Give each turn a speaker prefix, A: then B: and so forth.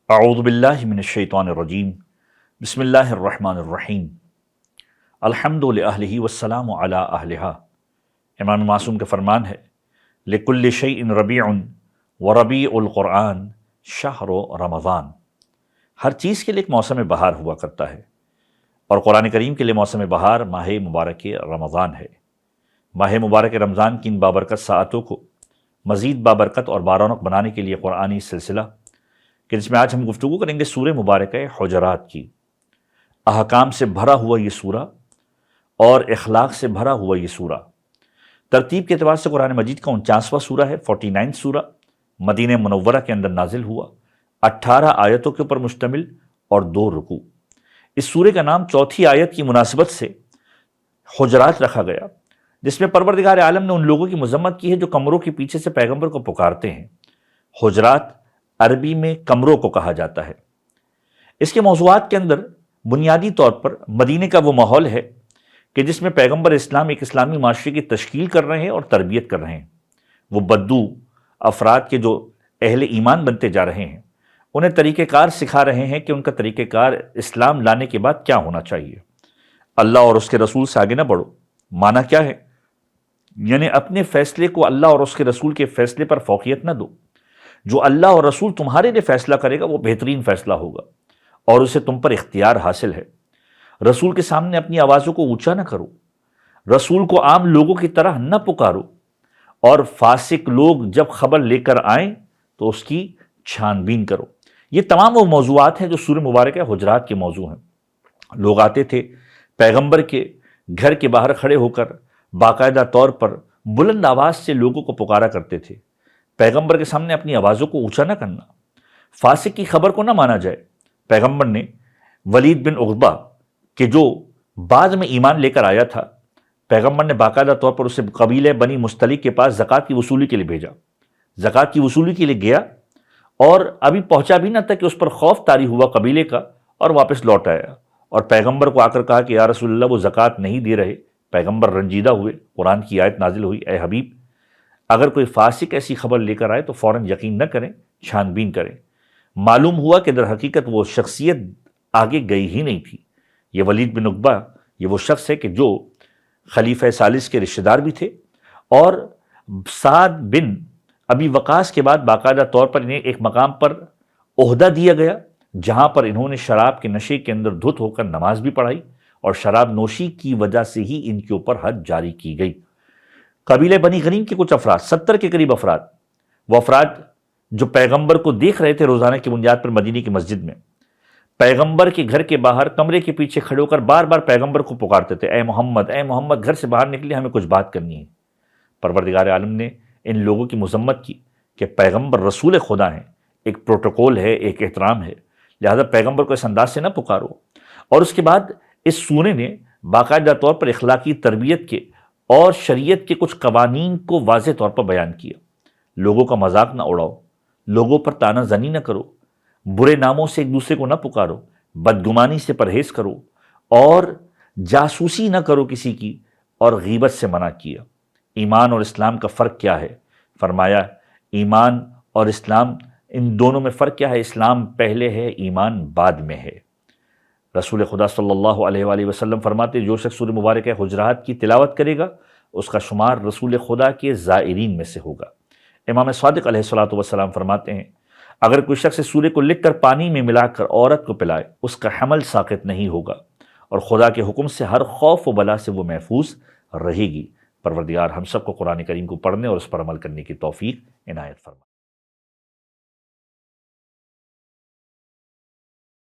A: اعوذ باللہ من الشیطان الرجیم بسم اللہ الرحمن الرحیم الحمد للہ والسلام علی اہلہا۔ امام معصوم کا فرمان ہے لکل شیء ربیع وربیع القرآن شہر رمضان۔ ہر چیز کے لیے ایک موسم بہار ہوا کرتا ہے، اور قرآن کریم کے لیے موسم بہار ماہ مبارک رمضان ہے۔ ماہ مبارک رمضان کی ان بابرکت ساعتوں کو مزید بابرکت اور بارونق بنانے کے لیے قرآنی سلسلہ کہ جس میں آج ہم گفتگو کریں گے سورہ مبارکہ حجرات کی۔ احکام سے بھرا ہوا یہ سورہ اور اخلاق سے بھرا ہوا یہ سورہ، ترتیب کے اعتبار سے قرآن مجید کا 49واں سورہ ہے، 49 سورہ، مدینہ منورہ کے اندر نازل ہوا، 18 آیتوں کے اوپر مشتمل اور 2 رکوع۔ اس سورہ کا نام چوتھی آیت کی مناسبت سے حجرات رکھا گیا، جس میں پروردگار عالم نے ان لوگوں کی مذمت کی ہے جو کمروں کے پیچھے سے پیغمبر کو پکارتے ہیں۔ حجرات عربی میں کمروں کو کہا جاتا ہے۔ اس کے موضوعات کے اندر بنیادی طور پر مدینے کا وہ ماحول ہے کہ جس میں پیغمبر اسلام ایک اسلامی معاشرے کی تشکیل کر رہے ہیں اور تربیت کر رہے ہیں۔ وہ بدو افراد کے جو اہل ایمان بنتے جا رہے ہیں، انہیں طریقہ کار سکھا رہے ہیں کہ ان کا طریقہ کار اسلام لانے کے بعد کیا ہونا چاہیے۔ اللہ اور اس کے رسول سے آگے نہ بڑھو، معنی کیا ہے؟ یعنی اپنے فیصلے کو اللہ اور اس کے رسول کے فیصلے پر فوقیت نہ دو۔ جو اللہ اور رسول تمہارے لیے فیصلہ کرے گا وہ بہترین فیصلہ ہوگا، اور اسے تم پر اختیار حاصل ہے۔ رسول کے سامنے اپنی آوازوں کو اونچا نہ کرو، رسول کو عام لوگوں کی طرح نہ پکارو، اور فاسق لوگ جب خبر لے کر آئیں تو اس کی چھان بین کرو۔ یہ تمام وہ موضوعات ہیں جو سورہ مبارکہ حجرات کے موضوع ہیں۔ لوگ آتے تھے پیغمبر کے گھر کے باہر کھڑے ہو کر باقاعدہ طور پر بلند آواز سے لوگوں کو پکارا کرتے تھے۔ پیغمبر کے سامنے اپنی آوازوں کو اونچا نہ کرنا، فاسق کی خبر کو نہ مانا جائے۔ پیغمبر نے ولید بن عقبہ کہ جو بعد میں ایمان لے کر آیا تھا، پیغمبر نے باقاعدہ طور پر اسے قبیلہ بنی مستلق کے پاس زکوٰۃ کی وصولی کے لیے بھیجا۔ زکوٰۃ کی وصولی کے لیے گیا اور ابھی پہنچا بھی نہ تھا کہ اس پر خوف طاری ہوا قبیلے کا، اور واپس لوٹ آیا اور پیغمبر کو آ کر کہا کہ یا رسول اللہ وہ زکوٰۃ نہیں دے رہے۔ پیغمبر رنجیدہ ہوئے، قرآن کی آیت نازل ہوئی، اے حبیب اگر کوئی فاسق ایسی خبر لے کر آئے تو فوراً یقین نہ کریں، چھان بین کریں۔ معلوم ہوا کہ در حقیقت وہ شخصیت آگے گئی ہی نہیں تھی۔ یہ ولید بن عقبہ یہ وہ شخص ہے کہ جو خلیفہ ثالث کے رشتہ دار بھی تھے، اور سعد بن ابی وقاص کے بعد باقاعدہ طور پر انہیں ایک مقام پر عہدہ دیا گیا جہاں پر انہوں نے شراب کے نشے کے اندر دھت ہو کر نماز بھی پڑھائی، اور شراب نوشی کی وجہ سے ہی ان کے اوپر حد جاری کی گئی۔ قبیلہ بنی غنیم کے کچھ افراد، 70 کے قریب افراد، وہ افراد جو پیغمبر کو دیکھ رہے تھے روزانہ کی بنیاد پر مدینے کی مسجد میں، پیغمبر کے گھر کے باہر کمرے کے پیچھے کھڑے ہو کر بار بار پیغمبر کو پکارتے تھے، اے محمد اے محمد گھر سے باہر نکلے، ہمیں کچھ بات کرنی ہے۔ پروردگار عالم نے ان لوگوں کی مذمت کی کہ پیغمبر رسول خدا ہیں، ایک پروٹوکول ہے، ایک احترام ہے، لہذا پیغمبر کو اس انداز سے نہ پکارو۔ اور اس کے بعد اس سورہ نے باقاعدہ طور پر اخلاقی تربیت کے اور شریعت کے کچھ قوانین کو واضح طور پر بیان کیا۔ لوگوں کا مذاق نہ اڑاؤ، لوگوں پر طعنہ زنی نہ کرو، برے ناموں سے ایک دوسرے کو نہ پکارو، بدگمانی سے پرہیز کرو، اور جاسوسی نہ کرو کسی کی، اور غیبت سے منع کیا۔ ایمان اور اسلام کا فرق کیا ہے؟ فرمایا ایمان اور اسلام ان دونوں میں فرق کیا ہے؟ اسلام پہلے ہے، ایمان بعد میں ہے۔ رسول خدا صلی اللہ علیہ وآلہ وسلم فرماتے جو شخص سورہ مبارکہ حجرات کی تلاوت کرے گا اس کا شمار رسول خدا کے زائرین میں سے ہوگا۔ امام صادق علیہ الصلوۃ والسلام فرماتے ہیں اگر کوئی شخص اس سورہ کو لکھ کر پانی میں ملا کر عورت کو پلائے اس کا حمل ساقط نہیں ہوگا، اور خدا کے حکم سے ہر خوف و بلا سے وہ محفوظ رہے گی۔ پروردگار ہم سب کو قرآن کریم کو پڑھنے اور اس پر عمل کرنے کی توفیق عنایت فرمائے۔